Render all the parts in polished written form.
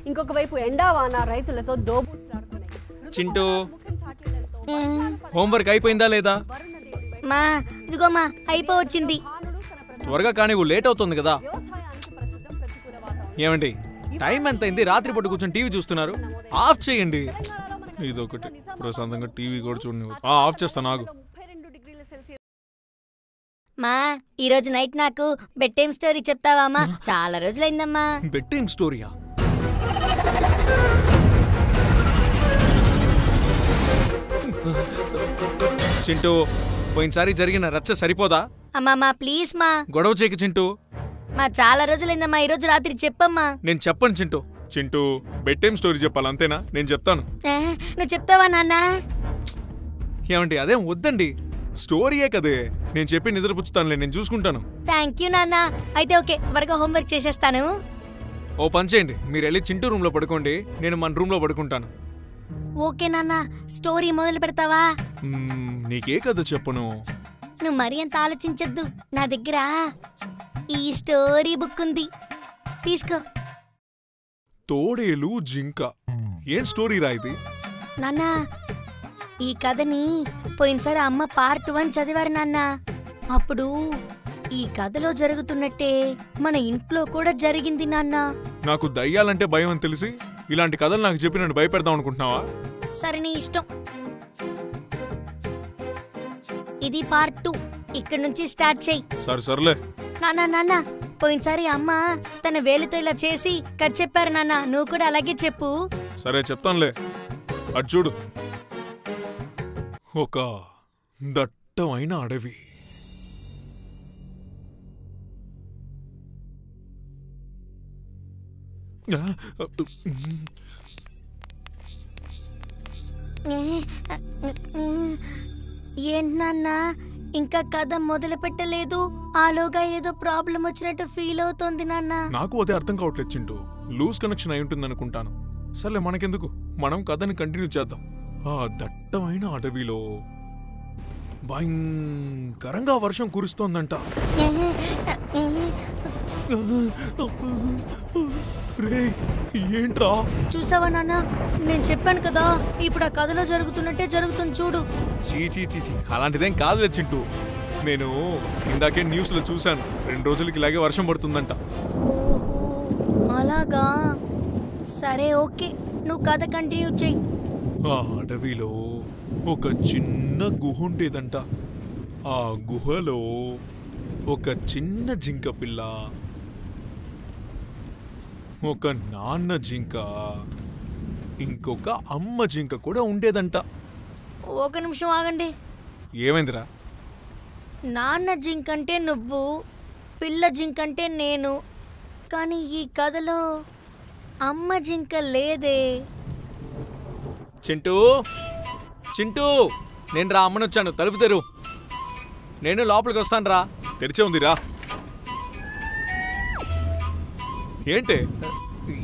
ఇంకొక వైపు ఎండావాన రైతులతో దోబూచులాడుతున్నాయి. చింటూ హోంవర్క్ అయిపోయిందా లేదా? మా ఇదిగో మా అయిపోవచ్చింది. త్వరగా కానీ లేట్ అవుతుంది కదా. ఏమండి టైం ఎంత అయింది? రాత్రి పట్టు కూర్చొని టీవీ చూస్తున్నారు. ఆఫ్ చేయండి. ఇదొకటి ప్రశాంతంగా టీవీ కూడా చూడండి. ఆఫ్ చేస్తాను ఆగు. మా ఈరోజు నైట్ నాకు బెడ్ టైం స్టోరీ చెప్తావా అమ్మా? చాలా రోజులైందమ్మా. బెడ్ టైం స్టోరీయా? చింటూ పోయినసారి జరిగిన రచ్చ సరిపోదా? అమ్మా ప్లీజ్ మా గొడవ చేయకు చింటూ. మా చాలా రోజులైందమ్మా, ఈరోజు రాత్రి చెప్పమ్మా. నేను చెప్పను Chintu. Chintu bed time story చెప్పాలి అంతేనా? నేను చెప్తాను. నువ్వు చెప్తావా నాన్న? ఏమండి అదేం వద్దండి, స్టోరీయే కదే. నేను చెప్పి నిద్రపుచ్చుతానులే, నేను చూసుకుంటాను. థ్యాంక్ యూ నాన్న. అయితే ఓకే, త్వరగా హోంవర్క్ చేసేస్తాను. ఓ పని చేయండి, మీరు వెళ్ళి చింటూ రూమ్ లో పడుకోండి, నేను మన రూమ్ లో పడుకుంటాను. ఓకే నాన్న. స్టోరీ మొదలు పెడతావా? నీకే కదా చెప్పను. నువ్వు మరీ అంత ఆలోచించద్దు. నా దగ్గర ఈ స్టోరీ బుక్ ఉంది, తీసుకో. తోడేలు జింక. ఏం స్టోరీ రా ఇది? నాన్న ఈ కథని పోయినసారి అమ్మ పార్ట్ 1 చదివారు నాన్న. అప్పుడు ఈ కథలో జరుగుతున్నట్టే మన ఇంట్లో కూడా జరిగింది నాన్న. నాకు దయ్యాలంటే భయం అని తెలిసి ఇలాంటి కథలు నాకు చెప్పి నన్ను భయపెడదాం అనుకుంటున్నావా? సరే నీ ఇష్టం. ఇది పార్ట్ 2, ఇక్కడ నుంచి స్టార్ట్ చెయ్యి. సర్లే. నాన్న పోయినసారి అమ్మ తన వేలితో ఇలా చేసి కథ చెప్పారు నాన్న, నువ్వు కూడా అలాగే చెప్పు. సరే చెప్తానులే. అటు చూడు. ఒక దట్టమైన అడవి. ఏంటి నాన్న ఇంకా కథ మొదలు పెట్టలేదు? ఆలోగా ఏదో ప్రాబ్లం వచ్చినట్టు ఫీల్ అవుతోంది నాన్న. నాకు అదే అర్థం కావట్లేదు చింటూ. లూజ్ కనెక్షన్ అయి ఉంటుంది అనుకుంటాను. సర్లే మనకెందుకు, మనం కథని కంటిన్యూ చేద్దాం. ఆ దట్టమైన అడవిలో భయంకరంగా వర్షం కురుస్తోందంట. రే ఏంట్రా? చూసావా నాన్న, నేను చెప్పాను కదా, ఇప్పుడు ఆ కథలో జరుగుతున్నట్టే జరుగుతుంది చూడు. చీచీ అలాంటిదేం కాదులే చింటూ. నేను ఇందాకే న్యూస్ లో చూశాను, 2 రోజులకి ఇలాగే వర్షం పడుతుందంట. అలాగా? సరే ఓకే, నువ్వు కథ కంటిన్యూ చెయ్యి. ఆ అడవిలో ఒక చిన్న గుహ ఉండేదంట. ఆ గుహలో ఒక చిన్న జింక పిల్ల, ఒక నాన్న జింక, ఇంకొక అమ్మ జింక కూడా ఉండేదంట. ఒక నిమిషం ఆగండి. ఏమైందిరా? నాన్న జింక అంటే నువ్వు, పిల్ల జింక అంటే నేను, కానీ ఈ కథలో అమ్మ జింక లేదే. చింటూ నేను రా, అమ్మని వచ్చాను, తలుపు తెరు. నేను లోపలికి వస్తాను రా. తెరిచే ఉందిరా. ఏంటి?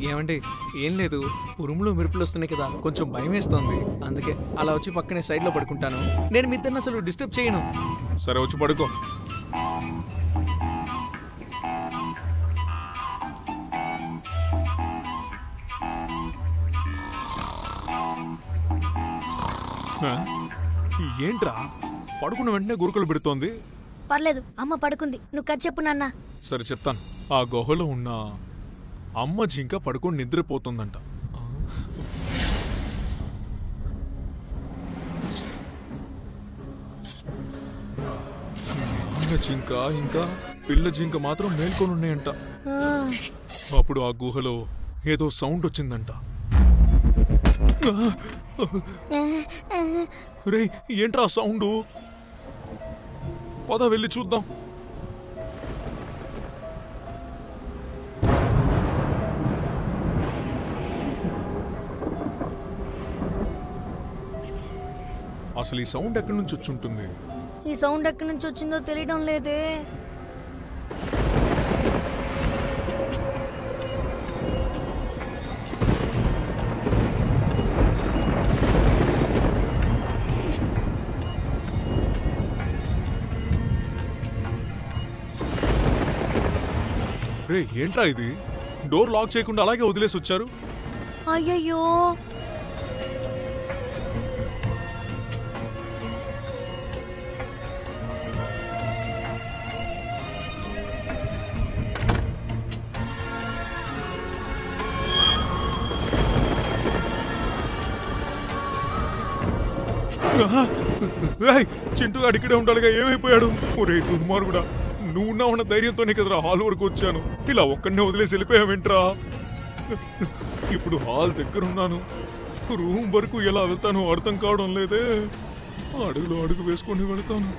ఏమండి ఏం లేదు, ఉరుములు మెరుపులు వస్తున్నాయి కదా, కొంచెం భయం వేస్తుంది, అందుకే అలా వచ్చి పక్కనే సైడ్లో పడుకుంటాను. నేను మీ ఇద్దరిని అసలు డిస్టర్బ్ చేయను. సరే వచ్చి పడుకో. ఏంట్రా పడుకున్న వెంటనే గురుకులు పెడుతోంది? పర్లేదు, అమ్మ పడుకుంది, నువ్వు కథ చెప్పు నాన్న. సరే చెప్తాను. ఆ గుహలో ఉన్న అమ్మ జింక పడుకొని నిద్రపోతుందంట. నాన్న జింక ఇంకా పిల్ల జింక మాత్రం మేల్కొని ఉన్నాయంట. అప్పుడు ఆ గుహలో ఏదో సౌండ్ వచ్చిందంట. రే ఏంట్రా సౌండ్? పద వెళ్ళి చూద్దాం. అసలు ఈ సౌండ్ ఎక్కడి నుంచి వచ్చి ఉంటుంది? ఈ సౌండ్ ఎక్కడి నుంచి వచ్చిందో తెలియడం లేదే. రే ఏంట్రా ఇది? డోర్ లాక్ చేయకుండా అలాగే వదిలేసి వచ్చారు. అయ్యయ్యో చింటూ అడిగిడే ఉండాలిగా, ఏమైపోయాడు? ఒరే దుర్మార్గుడా, నువ్వు ఉన్నావన్న ధైర్యంతోనే కదరా హాల్ వరకు వచ్చాను. ఇలా ఒక్కడనే వదిలేసి వెళ్ళిపోయావేంట్రా? ఇప్పుడు హాల్ దగ్గర ఉన్నాను, రూమ్ వరకు ఎలా వెళ్తానో అర్థం కావడం లేదే. అడుగులో అడుగు వేసుకొని వెళ్తాను.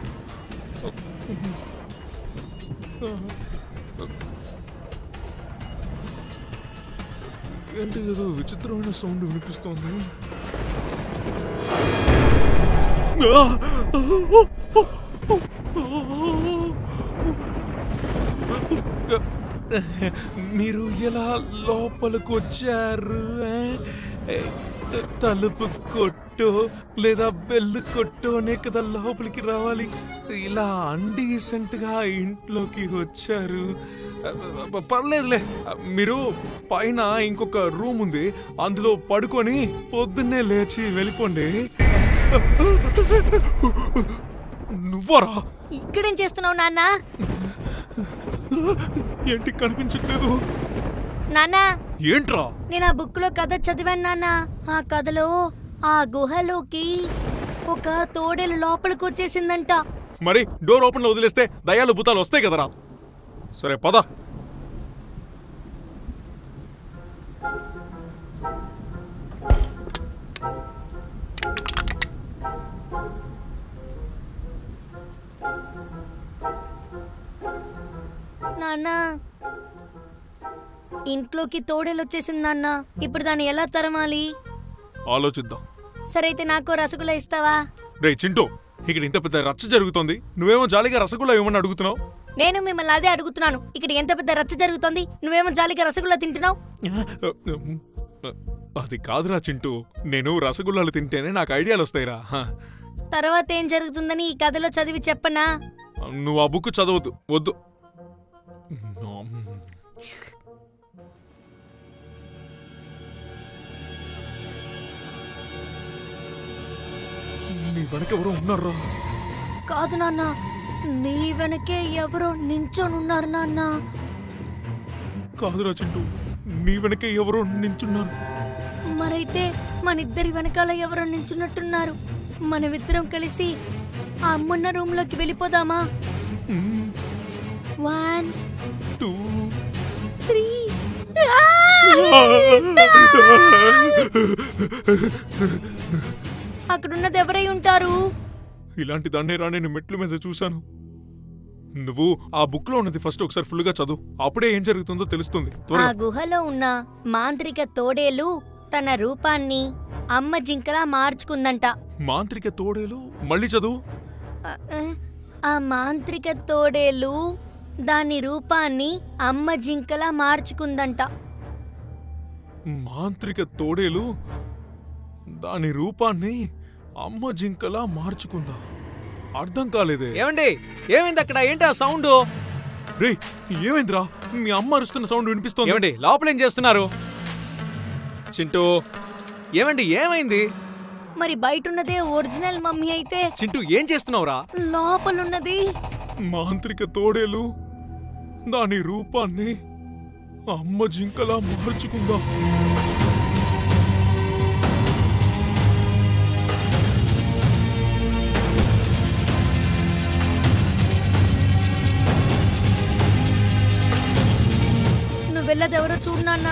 ఏంటి ఏదో విచిత్రమైన సౌండ్ వినిపిస్తోంది. మీరు ఎలా లోపలికి వచ్చారు? తలుపు కొట్టో లేదా బెల్లు కొట్టోనే కదా లోపలికి రావాలి. ఇలా అన్డీసెంట్ గా ఇంట్లోకి వచ్చారు. పర్లేదులే, మీరు పైన ఇంకొక రూమ్ ఉంది, అందులో పడుకొని పొద్దున్నే లేచి వెళ్ళిపోండి. నువ్వరా? ఇక్కడేం చేస్తున్నావు నాన్న? ఏంటి కనిపించట్లేదు? నాన్నా ఏంట్రా? నేను ఆ బుక్ లో కథ చదివాను నాన్న. ఆ కథలో ఆ గుహలోకి ఒక తోడేలు లోపలికి వచ్చేసిందంట. మరి డోర్ ఓపెన్ లో వదిలేస్తే దయ్యాలు భూతాలు వస్తాయి కదరా. సరే పద. నాన్న ఇంట్లోకి తోడేలు వచ్చేసింది నాన్న. ఇప్పుడు దాన్ని ఎలా తరమాలి? ఆలోచిద్దాం. సరే అయితే నాకు రసగుల్లా ఇస్తావా? రే చింటూ, ఇక్కడ ఇంత పెద్ద రచ్చ జరుగుతోంది, నువ్వేమో జాలీగా రసగుల్లా ఇవ్వమని అడుగుతున్నావు. నేను మిమ్మల్ని అదే అడుగుతున్నాను. ఇక్కడ ఎంత పెద్ద రచ్చ జరుగుతోంది, నువ్వేమో జాలీగా రసగుల్లా తింటున్నావు. అది కాదురా చింటూ, నేను రసగుల్లాలు తింటేనే నాకు ఐడియాలు వస్తాయిరా. తర్వాత ఏం జరుగుతుందని ఈ కథలో చదివి చెప్పనా? నువ్వు ఆ బుక్ చదవద్దు, వద్దు. నీ వెనకెవరో ఉన్నారా? కాదు నాన్న, నీ వెనకే ఎవరో నించొనున్నారు నాన్న. కాదురా చింటూ, నీ వెనకే ఎవరో నించున్నారు. మరైతే మనిద్దరి వెనకాల ఎవరో నించున్నట్టున్నారు. మనమిద్దరం కలిసి ఆ అమ్మున్న రూమ్ లోకి వెళ్ళిపోదామా? 1 2 3 అక్కడున్నది ఎవరై ఉంటారు? ఇలాంటి దాన్నే రా నేను మెట్ల మీద చూశాను. నువ్వు ఆ బుక్ లో ఉన్నది ఫస్ట్ ఒకసారి ఫుల్ గా చదువు, అప్పుడే ఏం జరుగుతుందో తెలుస్తుంది. ఆ గుహలో ఉన్న మాంత్రిక తోడేలు తన రూపాన్ని అమ్మ జింకలా మార్చుకుందంట. మాంత్రిక తోడేలు? మళ్ళీ చదువు. ఆ మాంత్రిక తోడేలు దాని రూపాన్ని అమ్మ జింకలా మార్చుకుందంట. మాంత్రిక తోడేలు దాని రూపాన్ని అమ్మ జింకలా మార్చుకుందా? అర్థం కాలేదే. ఏమండి, ఏమైంది అక్కడ? ఏంటి ఆ సౌండ్? రే ఏమైందిరా? మీ అమ్మ అరుస్తున్న సౌండ్ వినిపిస్తోంది. ఏమండి లోపల ఏం చేస్తున్నారు? చింటూ, ఏమండి ఏమైంది? మరి బయటున్నదే ఒరిజినల్ మమ్మీ అయితే చింటూ ఏం చేస్తున్నావురా? లోపలున్నది మాంత్రిక తోడేలు దాని రూపాన్ని అమ్మ జింకలా మార్చుకుందా? వెళ్ళదెవరో చూడు నాన్న.